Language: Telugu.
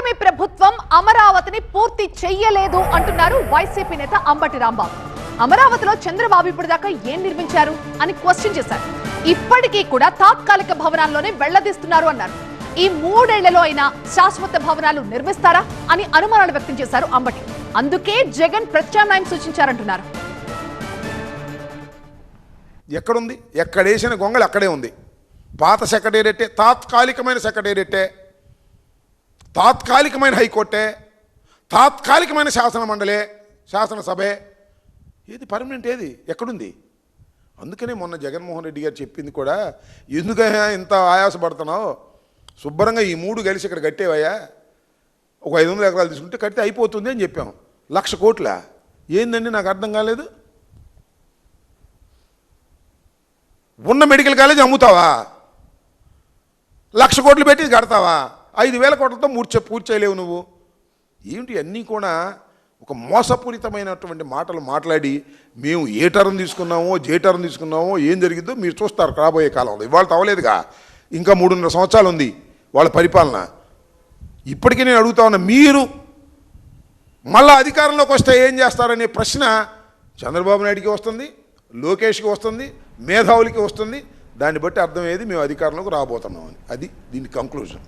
కూటమి ప్రభుత్వం అమరావతిని పూర్తి చెయ్యలేదు అంటున్నారు వైసీపీ నేత అంబటి రాంబాబు. అమరావతిలో చంద్రబాబు ఇప్పటిదాకా ఏం నిర్మించారు అని క్వశ్చన్ చేశారు. ఇప్పటికీ కూడా తాత్కాలిక భవనాల్లోనే వెళ్లదీస్తున్నారు అన్నారు. ఈ 3 ఏళ్లలో అయినా శాశ్వత భవనాలు నిర్మిస్తారా అని అనుమానాలు వ్యక్తం చేశారు అంబటి. అందుకే జగన్ ప్రత్యామ్నాయం సూచించారంటున్నారు. ఎక్కడుంది? ఎక్కడేసిన గొంగళి అక్కడే ఉంది. పాత సెక్రటేరియట్టే, తాత్కాలికమైన సెక్రటేరియట్టే, తాత్కాలికమైన హైకోర్టే, తాత్కాలికమైన శాసన మండలే, శాసనసభే. ఏది పర్మనెంట్? ఏది ఎక్కడుంది? అందుకనే మొన్న జగన్మోహన్ రెడ్డి గారు చెప్పింది కూడా, ఎందుకైనా ఇంత ఆయాసపడుతున్నావు, శుభ్రంగా ఈ 3 కలిసి ఇక్కడ కట్టేవయ్యా, ఒక 500 ఎకరాలు తీసుకుంటే కడితే అయిపోతుంది అని చెప్పాం. 1,00,000 కోట్ల ఏందండి? నాకు అర్థం కాలేదు. ఉన్న మెడికల్ కాలేజ్ అమ్ముతావా? 1,00,000 కోట్లు పెట్టి కడతావా? 5,000 కోట్లతో పూర్తి చేయలేవు నువ్వు. ఏమిటి అన్నీ కూడా ఒక మోసపూరితమైనటువంటి మాటలు మాట్లాడి, మేము ఏ టర్మ్ తీసుకున్నామో జే టర్మ్ తీసుకున్నామో ఏం జరిగిందో మీరు చూస్తారు రాబోయే కాలంలో. ఇవాళ అవ్వలేదుగా, ఇంకా 3.5 సంవత్సరాలు ఉంది వాళ్ళ పరిపాలన. ఇప్పటికీ నేను అడుగుతా ఉన్నా, మీరు మళ్ళా అధికారంలోకి వస్తే ఏం చేస్తారనే ప్రశ్న చంద్రబాబు నాయుడికి వస్తుంది, లోకేష్కి వస్తుంది, మేధావులకి వస్తుంది. దాన్ని బట్టి అర్థమయ్యేది మేము అధికారంలోకి రాబోతున్నామని. అది దీని కంక్లూజన్.